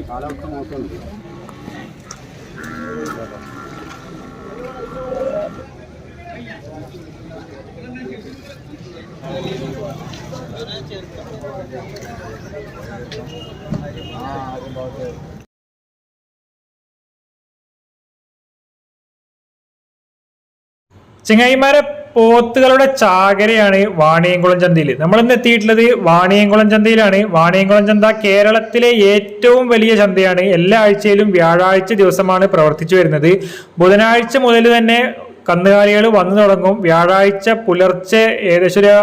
കാലാവസ്ഥ മോശമുണ്ട്. ചെങ്ങായിമാരെ, പോത്തുകളുടെ ചാകരയാണ് വാണിയംകുളം ചന്തയിൽ. നമ്മളിന്ന് എത്തിയിട്ടുള്ളത് വാണിയംകുളം ചന്തയിലാണ്. വാണിയംകുളം ചന്ത കേരളത്തിലെ ഏറ്റവും വലിയ ചന്തയാണ്. എല്ലാ ആഴ്ചയിലും വ്യാഴാഴ്ച ദിവസമാണ് പ്രവർത്തിച്ചു വരുന്നത്. ബുധനാഴ്ച മുതൽ തന്നെ കന്നുകാലികൾ വന്നു തുടങ്ങും. വ്യാഴാഴ്ച പുലർച്ചെ ഏകദേശം ഒരു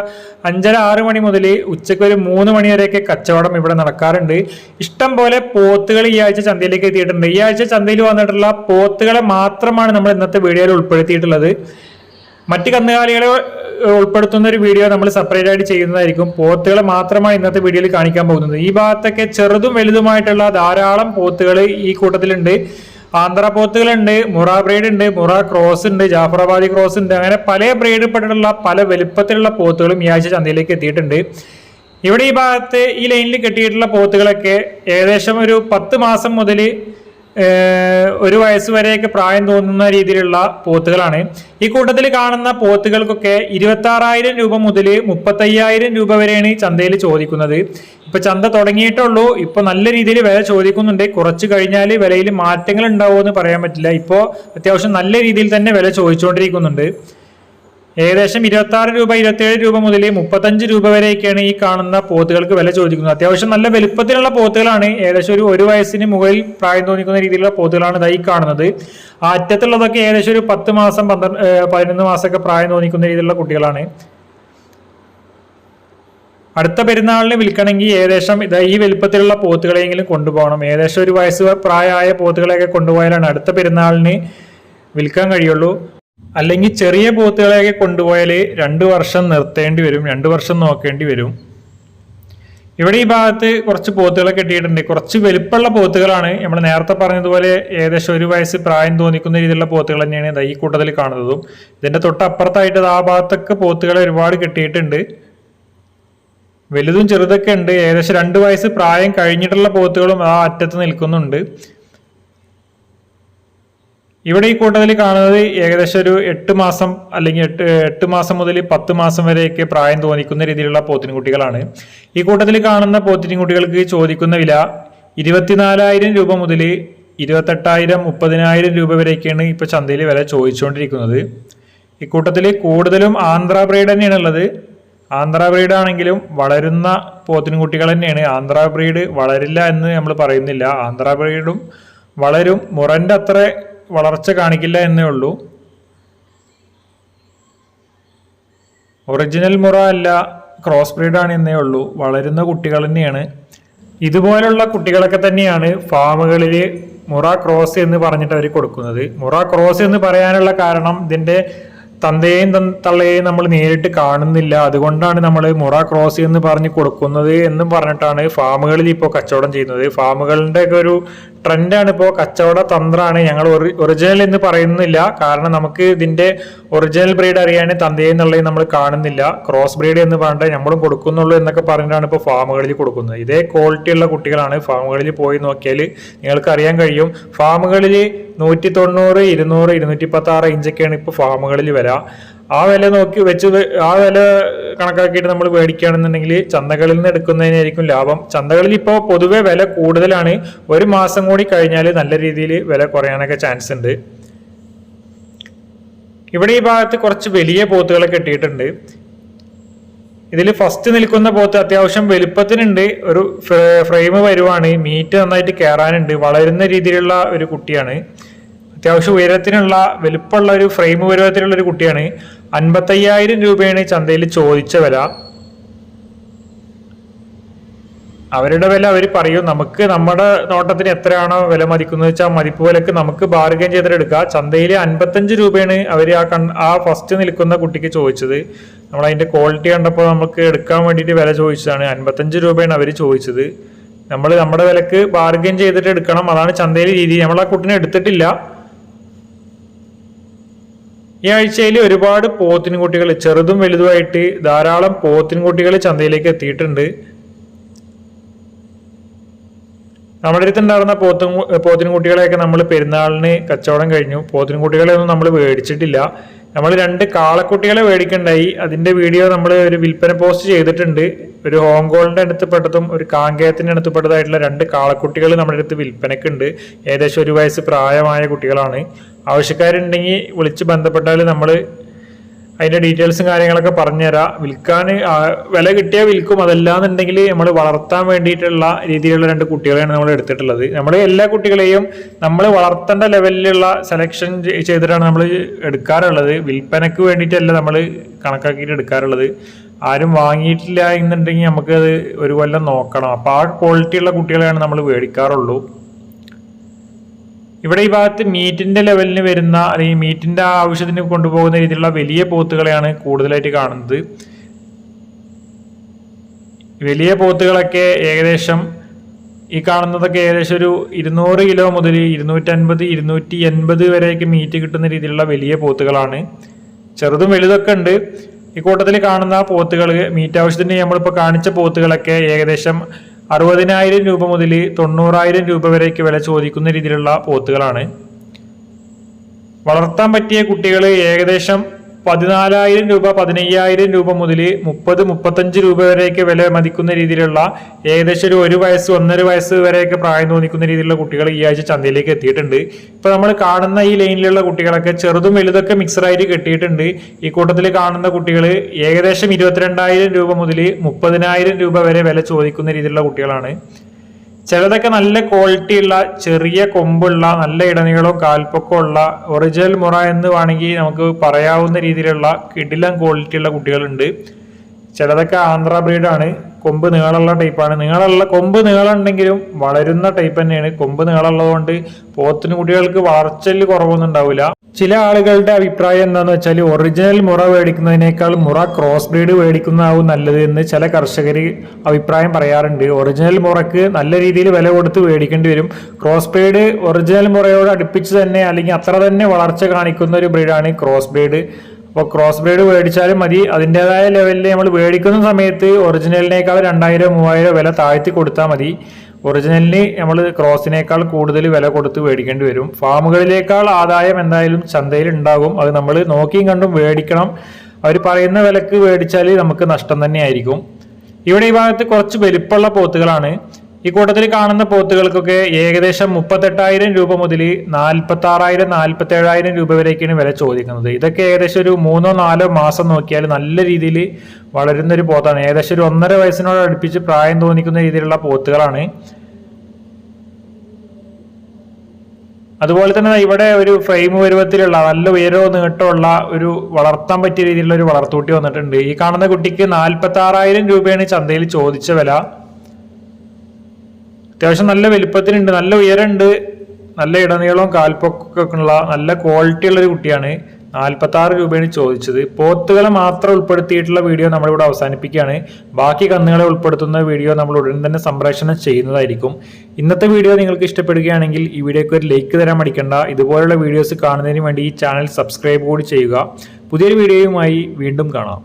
5:30-6 മണി മുതൽ ഉച്ചയ്ക്ക് ഒരു 3 മണി വരെയൊക്കെ കച്ചവടം ഇവിടെ നടക്കാറുണ്ട്. ഇഷ്ടം പോലെ പോത്തുകൾ ഈ ആഴ്ച ചന്തയിലേക്ക് എത്തിയിട്ടുണ്ട്. ഈ ആഴ്ച ചന്തയിൽ വന്നിട്ടുള്ള പോത്തുകളെ മാത്രമാണ് നമ്മൾ ഇന്നത്തെ വീഡിയോയിൽ ഉൾപ്പെടുത്തിയിട്ടുള്ളത്. മറ്റ് കന്നുകാലികളെ ഉൾപ്പെടുത്തുന്ന ഒരു വീഡിയോ നമ്മൾ സെപ്പറേറ്റ് ആയിട്ട് ചെയ്യുന്നതായിരിക്കും. പോത്തുകളെ മാത്രമാണ് ഇന്നത്തെ വീഡിയോയിൽ കാണിക്കാൻ പോകുന്നത്. ഈ ഭാഗത്തൊക്കെ ചെറുതും വലുതുമായിട്ടുള്ള ധാരാളം പോത്തുകൾ ഈ കൂട്ടത്തിലുണ്ട്. ആന്ധ്ര പോത്തുകളുണ്ട്, മുറ ബ്രീഡ് ഉണ്ട്, മുറ ക്രോസ് ഉണ്ട്, ജാഫറാബാദി ക്രോസ് ഉണ്ട്. അങ്ങനെ പല ബ്രീഡിൽപ്പെട്ടിട്ടുള്ള പല വലുപ്പത്തിലുള്ള പോത്തുകളും ഈ ആഴ്ച ചന്തയിലേക്ക് എത്തിയിട്ടുണ്ട്. ഇവിടെ ഈ ഭാഗത്ത് ഈ ലൈനിൽ കെട്ടിയിട്ടുള്ള പോത്തുകളൊക്കെ ഏകദേശം ഒരു 10 മാസം മുതൽ 1 വയസ്സ് വരെയൊക്കെ പ്രായം തോന്നുന്ന രീതിയിലുള്ള പോത്തുകളാണ്. ഈ കൂട്ടത്തിൽ കാണുന്ന പോത്തുകൾക്കൊക്കെ 26,000 രൂപ മുതൽ 35,000 രൂപ വരെയാണ് ചന്തയിൽ ചോദിക്കുന്നത്. ഇപ്പൊ ചന്ത തുടങ്ങിയിട്ടുള്ളൂ. ഇപ്പൊ നല്ല രീതിയിൽ വില ചോദിക്കുന്നുണ്ട്. കുറച്ച് കഴിഞ്ഞാൽ വിലയിൽ മാറ്റങ്ങൾ ഉണ്ടാവുമോ എന്ന് പറയാൻ പറ്റില്ല. ഇപ്പോൾ അത്യാവശ്യം നല്ല രീതിയിൽ തന്നെ വില ചോദിച്ചുകൊണ്ടിരിക്കുന്നുണ്ട്. ഏകദേശം 26 രൂപ 27 രൂപ മുതൽ 35 രൂപ വരെയൊക്കെയാണ് ഈ കാണുന്ന പോത്തുകൾക്ക് വില ചോദിക്കുന്നത്. അത്യാവശ്യം നല്ല വലുപ്പത്തിലുള്ള പോത്തുകളാണ്. ഏകദേശം ഒരു 1 വയസ്സിന് മുകളിൽ പ്രായം തോന്നിക്കുന്ന രീതിയിലുള്ള പോത്തുകളാണ് ഇതായി കാണുന്നത്. ആ അറ്റത്തുള്ളതൊക്കെ ഏകദേശം ഒരു 10 മാസം 11 മാസമൊക്കെ പ്രായം തോന്നിക്കുന്ന രീതിയിലുള്ള കുട്ടികളാണ്. അടുത്ത പെരുന്നാളിന് വിൽക്കണമെങ്കിൽ ഏകദേശം ഈ വലുപ്പത്തിലുള്ള പോത്തുകളെങ്കിലും കൊണ്ടുപോകണം. ഏകദേശം 1 വയസ്സ് പ്രായമായ പോത്തുകളെയൊക്കെ കൊണ്ടുപോയാലാണ് അടുത്ത പെരുന്നാളിന് വിൽക്കാൻ കഴിയുള്ളൂ. അല്ലെങ്കിൽ ചെറിയ പോത്തുകളെയൊക്കെ കൊണ്ടുപോയാൽ 2 വർഷം നിർത്തേണ്ടി വരും, 2 വർഷം നോക്കേണ്ടി വരും. ഇവിടെ ഈ ഭാഗത്ത് കുറച്ച് പോത്തുകളെ കെട്ടിയിട്ടുണ്ട്. കുറച്ച് വലുപ്പമുള്ള പോത്തുകളാണ്. നമ്മൾ നേരത്തെ പറഞ്ഞതുപോലെ ഏകദേശം 1 വയസ്സ് പ്രായം തോന്നിക്കുന്ന രീതിയിലുള്ള പോത്തുകൾ തന്നെയാണ് ഈ കൂട്ടത്തിൽ കാണുന്നതും. ഇതിന്റെ തൊട്ടപ്പുറത്തായിട്ട് ആ ഭാഗത്തൊക്കെ പോത്തുകളെ ഒരുപാട് കെട്ടിയിട്ടുണ്ട്. വലുതും ചെറുതൊക്കെ ഉണ്ട്. ഏകദേശം 2 വയസ്സ് പ്രായം കഴിഞ്ഞിട്ടുള്ള പോത്തുകളും ആ അറ്റത്ത് നിൽക്കുന്നുണ്ട്. ഇവിടെ ഈ കൂട്ടത്തിൽ കാണുന്നത് ഏകദേശം ഒരു 8 മാസം അല്ലെങ്കിൽ 8 മാസം മുതൽ 10 മാസം വരെയൊക്കെ പ്രായം തോന്നിക്കുന്ന രീതിയിലുള്ള പോത്തിൻകുട്ടികളാണ്. ഈ കൂട്ടത്തിൽ കാണുന്ന പോത്തിൻകുട്ടികൾക്ക് ചോദിക്കുന്ന വില 24,000 രൂപ മുതൽ 28,000 30,000 രൂപ വരെയൊക്കെയാണ് ഇപ്പൊ ചന്തയിൽ വില ചോദിച്ചുകൊണ്ടിരിക്കുന്നത്. ഈ കൂട്ടത്തിൽ കൂടുതലും ആന്ധ്ര ബ്രീഡ് തന്നെയാണ് ഉള്ളത്. ആന്ധ്ര ബ്രീഡ് ആണെങ്കിലും വളരുന്ന പോത്തിൻകുട്ടികൾ തന്നെയാണ്. ആന്ധ്ര ബ്രീഡ് വളരില്ല എന്ന് നമ്മൾ പറയുന്നില്ല. ആന്ധ്ര ബ്രീഡും വളരും. മുറന്റെ അത്ര വളർച്ച കാണിക്കില്ല എന്നേ ഉള്ളൂ. ഒറിജിനൽ മുറ അല്ല, ക്രോസ് ബ്രീഡാണ് എന്നേ ഉള്ളൂ. വളരുന്ന കുട്ടികൾ തന്നെയാണ്. ഇതുപോലുള്ള കുട്ടികളൊക്കെ തന്നെയാണ് ഫാമുകളിൽ മുറ ക്രോസ് എന്ന് പറഞ്ഞിട്ട് അവർ കൊടുക്കുന്നത്. മുറ ക്രോസ് എന്ന് പറയാനുള്ള കാരണം ഇതിന്റെ തന്തയെയും തള്ളയെയും നമ്മൾ നേരിട്ട് കാണുന്നില്ല, അതുകൊണ്ടാണ് നമ്മൾ മുറ ക്രോസ് എന്ന് പറഞ്ഞ് കൊടുക്കുന്നത് എന്നും പറഞ്ഞിട്ടാണ് ഫാമുകളിൽ ഇപ്പോൾ കച്ചവടം ചെയ്യുന്നത്. ഫാമുകളുടെ ഒക്കെ ഒരു ട്രെൻഡാണ് ഇപ്പോൾ, കച്ചവട തന്ത്രമാണ്. ഞങ്ങൾ ഒറിജിനൽ എന്ന് പറയുന്നില്ല, കാരണം നമുക്ക് ഇതിന്റെ ഒറിജിനൽ ബ്രീഡ് അറിയാൻ തന്തയെയും തള്ളയും നമ്മൾ കാണുന്നില്ല. ക്രോസ് ബ്രീഡ് എന്ന് പറഞ്ഞിട്ട് നമ്മളും കൊടുക്കുന്നുള്ളൂ എന്നൊക്കെ പറഞ്ഞിട്ടാണ് ഇപ്പോൾ ഫാമുകളിൽ കൊടുക്കുന്നത്. ഇതേ ക്വാളിറ്റിയുള്ള കുട്ടികളാണ്. ഫാമുകളിൽ പോയി നോക്കിയാൽ നിങ്ങൾക്ക് അറിയാൻ കഴിയും. ഫാമുകളിൽ 190, 200, 210 ഇഞ്ചൊക്കെയാണ് ഇപ്പോൾ ഫാമുകളിൽ വില. ആ വില ആ വില കണക്കാക്കിയിട്ട് നമ്മൾ മേടിക്കുകയാണെന്നുണ്ടെങ്കിൽ ചന്തകളിൽ നിന്ന് എടുക്കുന്നതിനായിരിക്കും ലാഭം. ചന്തകളിൽ ഇപ്പോൾ പൊതുവെ വില കൂടുതലാണ്. 1 മാസം കൂടി കഴിഞ്ഞാൽ നല്ല രീതിയിൽ വില കുറയാനൊക്കെ ചാൻസ് ഉണ്ട്. ഇവിടെ ഈ ഭാഗത്ത് കുറച്ച് വലിയ പോത്തുകളൊക്കെ കെട്ടിയിട്ടുണ്ട്. ഇതിൽ ഫസ്റ്റ് നിൽക്കുന്ന പോത്ത് അത്യാവശ്യം വലുപ്പത്തിനുണ്ട്. ഒരു ഫ്രെയിം വരുവാണ്. മീറ്റ് നന്നായിട്ട് കയറാനുണ്ട്. വളരുന്ന രീതിയിലുള്ള ഒരു കുട്ടിയാണ്. അത്യാവശ്യം ഉയരത്തിനുള്ള വലുപ്പമുള്ള ഒരു ഫ്രെയിം പരുവത്തിലുള്ള ഒരു കുട്ടിയാണ്. 55,000 രൂപയാണ് ചന്തയിൽ ചോദിച്ച വില. അവരുടെ വില അവർ പറയും. നമുക്ക് നമ്മുടെ നോട്ടത്തിന് എത്രയാണോ വില മതിക്കുന്നത് വെച്ചാൽ മതിപ്പ് വിലക്ക് നമുക്ക് ബാർഗൈൻ ചെയ്തിട്ട് എടുക്കാം. ചന്തയിൽ 55 രൂപയാണ് അവർ ആ ഫസ്റ്റ് നിൽക്കുന്ന കുട്ടിക്ക് ചോദിച്ചത്. നമ്മൾ അതിന്റെ ക്വാളിറ്റി കണ്ടപ്പോൾ നമുക്ക് എടുക്കാൻ വേണ്ടിയിട്ട് വില ചോദിച്ചതാണ്. 55 രൂപയാണ് അവർ ചോദിച്ചത്. നമ്മൾ നമ്മുടെ വിലക്ക് ബാർഗൈൻ ചെയ്തിട്ട് എടുക്കണം. അതാണ് ചന്തയിലെ രീതി. നമ്മൾ ആ കുട്ടിനെ എടുത്തിട്ടില്ല. ഈ ആഴ്ചയിൽ ഒരുപാട് പോത്തിൻകുട്ടികൾ ചെറുതും വലുതുമായിട്ട് ധാരാളം പോത്തിൻകുട്ടികൾ ചന്തയിലേക്ക് എത്തിയിട്ടുണ്ട്. നമ്മുടെ അടുത്തുണ്ടായിരുന്ന പോത്തിൻകുട്ടികളെയൊക്കെ നമ്മൾ പെരുന്നാളിന് കച്ചവടം കഴിഞ്ഞു. പോത്തിൻകുട്ടികളെ ഒന്നും നമ്മൾ മേടിച്ചിട്ടില്ല. നമ്മൾ 2 കാളക്കുട്ടികളെ മേടിക്കണ്ടായി. അതിന്റെ വീഡിയോ നമ്മൾ ഒരു വിൽപ്പന പോസ്റ്റ് ചെയ്തിട്ടുണ്ട്. ഒരു ഹോങ്കോളിന്റെ അടുത്തപ്പെട്ടതും ഒരു കാങ്കേയത്തിന്റെ അടുത്തപ്പെട്ടതായിട്ടുള്ള 2 കാളക്കുട്ടികൾ നമ്മുടെ അടുത്ത് വിൽപ്പനക്കുണ്ട്. ഏകദേശം 1 വയസ്സ് പ്രായമായ കുട്ടികളാണ്. ആവശ്യക്കാരുണ്ടെങ്കിൽ വിളിച്ച് ബന്ധപ്പെട്ടാൽ നമ്മൾ അതിന്റെ ഡീറ്റെയിൽസും കാര്യങ്ങളൊക്കെ പറഞ്ഞുതരാം. വിൽക്കാൻ വില കിട്ടിയാൽ വിൽക്കും. അതല്ലാന്നുണ്ടെങ്കിൽ നമ്മൾ വളർത്താൻ വേണ്ടിയിട്ടുള്ള രീതിയിലുള്ള 2 കുട്ടികളെയാണ് നമ്മൾ എടുത്തിട്ടുള്ളത്. നമ്മൾ എല്ലാ കുട്ടികളെയും നമ്മൾ വളർത്തേണ്ട ലെവലിലുള്ള സെലക്ഷൻ ചെയ്തിട്ടാണ് നമ്മൾ എടുക്കാറുള്ളത്. വിൽപ്പനക്ക് വേണ്ടിയിട്ടല്ല നമ്മൾ കണക്കാക്കിയിട്ട് എടുക്കാറുള്ളത്. ആരും വാങ്ങിയിട്ടില്ല എന്നുണ്ടെങ്കിൽ നമുക്കത് ഒരു കൊല്ലം നോക്കണം. അപ്പോൾ ആ ക്വാളിറ്റിയുള്ള കുട്ടികളെയാണ് നമ്മൾ മേടിക്കാറുള്ളൂ. ഇവിടെ ഈ ഭാഗത്ത് മീറ്റിന്റെ ലെവലിന് വരുന്ന അല്ലെങ്കിൽ മീറ്റിന്റെ ആവശ്യത്തിന് കൊണ്ടുപോകുന്ന രീതിയിലുള്ള വലിയ പോത്തുകളെയാണ് കൂടുതലായിട്ട് കാണുന്നത്. വലിയ പോത്തുകളൊക്കെ ഏകദേശം ഈ കാണുന്നതൊക്കെ ഏകദേശം ഒരു 200 കിലോ മുതൽ 250, 280 വരെയൊക്കെ മീറ്റ് കിട്ടുന്ന രീതിയിലുള്ള വലിയ പോത്തുകളാണ്. ചെറുതും വലുതൊക്കെ ഉണ്ട്. ഈ കൂട്ടത്തിൽ കാണുന്ന പോത്തുകൾ മീറ്റ് ആവശ്യത്തിന് നമ്മളിപ്പോൾ കാണിച്ച പോത്തുകളൊക്കെ ഏകദേശം 60,000 രൂപ മുതൽ 90,000 രൂപ വരെയൊക്കെ വില ചോദിക്കുന്ന രീതിയിലുള്ള പോത്തുകളാണ്. വളർത്താൻ പറ്റിയ കുട്ടികൾ ഏകദേശം 14,000 രൂപ 15,000 രൂപ മുതൽ 30-35 രൂപ വരെയൊക്കെ വില മതിക്കുന്ന രീതിയിലുള്ള ഏകദേശം ഒരു 1 വയസ്സ് 1.5 വയസ്സ് വരെയൊക്കെ പ്രായം തോന്നിക്കുന്ന രീതിയിലുള്ള കുട്ടികൾ ഈ ആഴ്ച ചന്തയിലേക്ക് എത്തിയിട്ടുണ്ട്. ഇപ്പൊ നമ്മൾ കാണുന്ന ഈ ലൈനിലുള്ള കുട്ടികളൊക്കെ ചെറുതും വലുതൊക്കെ മിക്സറായിട്ട് കെട്ടിയിട്ടുണ്ട്. ഈ കൂട്ടത്തിൽ കാണുന്ന കുട്ടികൾ ഏകദേശം 22,000 രൂപ മുതൽ 30,000 രൂപ വരെ വില ചോദിക്കുന്ന രീതിയിലുള്ള കുട്ടികളാണ്. ചിലതൊക്കെ നല്ല ക്വാളിറ്റി ഉള്ള ചെറിയ കൊമ്പുള്ള നല്ല ഇടനീളവും കാൽപ്പൊക്കമുള്ള ഒറിജിനൽ മുറ എന്ന് വേണമെങ്കിൽ നമുക്ക് പറയാവുന്ന രീതിയിലുള്ള കിടിലം ക്വാളിറ്റി ഉള്ള കുട്ടികളുണ്ട്. ചിലതൊക്കെ ആന്ധ്ര ബ്രീഡാണ്. കൊമ്പ് നീളമുള്ള ടൈപ്പാണ്. കൊമ്പ് നീളം ഉണ്ടെങ്കിലും വളരുന്ന ടൈപ്പ് തന്നെയാണ്. കൊമ്പ് നീളമുള്ളതുകൊണ്ട് പോത്തിന് കുട്ടികൾക്ക് വളർച്ചയിൽ കുറവൊന്നും ഉണ്ടാവില്ല. ചില ആളുകളുടെ അഭിപ്രായം എന്താണെന്ന് വെച്ചാൽ ഒറിജിനൽ മുറ മേടിക്കുന്നതിനേക്കാൾ മുറ ക്രോസ് ബ്രീഡ് മേടിക്കുന്നതാവും നല്ലത് എന്ന് ചില കർഷകർ അഭിപ്രായം പറയാറുണ്ട്. ഒറിജിനൽ മുറക്ക് നല്ല രീതിയിൽ വില കൊടുത്ത് മേടിക്കേണ്ടി വരും. ക്രോസ് ബ്രീഡ് ഒറിജിനൽ മുറയോട് അടുപ്പിച്ച് തന്നെ അല്ലെങ്കിൽ അത്ര തന്നെ വളർച്ച കാണിക്കുന്ന ഒരു ബ്രീഡാണ് ക്രോസ് ബ്രീഡ്. അപ്പോൾ ക്രോസ് ബ്രീഡ് മേടിച്ചാലും മതി. അതിൻ്റെതായ ലെവലിൽ നമ്മൾ മേടിക്കുന്ന സമയത്ത് ഒറിജിനലിനേക്കാൾ 2,000-3,000 വില താഴ്ത്തി കൊടുത്താൽ മതി. ഒറിജിനലിന് നമ്മൾ ക്രോസിനേക്കാൾ കൂടുതൽ വില കൊടുത്ത് മേടിക്കേണ്ടി വരും. ഫാമുകളിലേക്കാൾ ആദായം എന്തായാലും ചന്തയിൽ ഉണ്ടാകും. അത് നമ്മൾ നോക്കിയും കണ്ടും മേടിക്കണം. അവർ പറയുന്ന വിലക്ക് മേടിച്ചാൽ നമുക്ക് നഷ്ടം തന്നെയായിരിക്കും. ഇവിടെ ഈ ഭാഗത്ത് കുറച്ച് വലിപ്പമുള്ള പോത്തുകളാണ്. ഈ കൂട്ടത്തിൽ കാണുന്ന പോത്തുകൾക്കൊക്കെ ഏകദേശം 38,000 രൂപ മുതൽ 46,000, 47,000 രൂപ വരെയൊക്കെയാണ് വില ചോദിക്കുന്നത്. ഇതൊക്കെ ഏകദേശം ഒരു 3-4 മാസം നോക്കിയാൽ നല്ല രീതിയിൽ വളരുന്ന ഒരു പോത്താണ്. ഏകദേശം ഒരു 1.5 വയസ്സിനോട് അടുപ്പിച്ച് പ്രായം തോന്നിക്കുന്ന രീതിയിലുള്ള പോത്തുകളാണ്. അതുപോലെ തന്നെ ഇവിടെ ഒരു ഫ്രെയിം പരുവത്തിലുള്ള നല്ല ഉയരവും നീട്ടമുള്ള ഒരു വളർത്താൻ പറ്റിയ രീതിയിലുള്ള ഒരു വളർത്തൂട്ടി വന്നിട്ടുണ്ട്. ഈ കാണുന്ന കുട്ടിക്ക് 46,000 രൂപയാണ് ചന്തയിൽ ചോദിച്ച വില. അത്യാവശ്യം നല്ല വലിപ്പത്തിനുണ്ട്, നല്ല ഉയരമുണ്ട്, നല്ല ഇടനീളവും കാൽപ്പൊക്കെ ഉള്ള നല്ല ക്വാളിറ്റി ഉള്ള ഒരു കുട്ടിയാണ്. 46 രൂപയാണ് ചോദിച്ചത്. പോത്തുകളെ മാത്രം ഉൾപ്പെടുത്തിയിട്ടുള്ള വീഡിയോ നമ്മളിവിടെ അവസാനിപ്പിക്കുകയാണ്. ബാക്കി കന്നുകളെ ഉൾപ്പെടുത്തുന്ന വീഡിയോ നമ്മൾ ഉടൻ തന്നെ സംപ്രേഷണം ചെയ്യുന്നതായിരിക്കും. ഇന്നത്തെ വീഡിയോ നിങ്ങൾക്ക് ഇഷ്ടപ്പെടുകയാണെങ്കിൽ ഈ വീഡിയോക്ക് ഒരു ലൈക്ക് തരാൻ മടിക്കണ്ട. ഇതുപോലുള്ള വീഡിയോസ് കാണുന്നതിന് വേണ്ടി ഈ ചാനൽ സബ്സ്ക്രൈബ് കൂടി ചെയ്യുക. പുതിയൊരു വീഡിയോയുമായി വീണ്ടും കാണാം.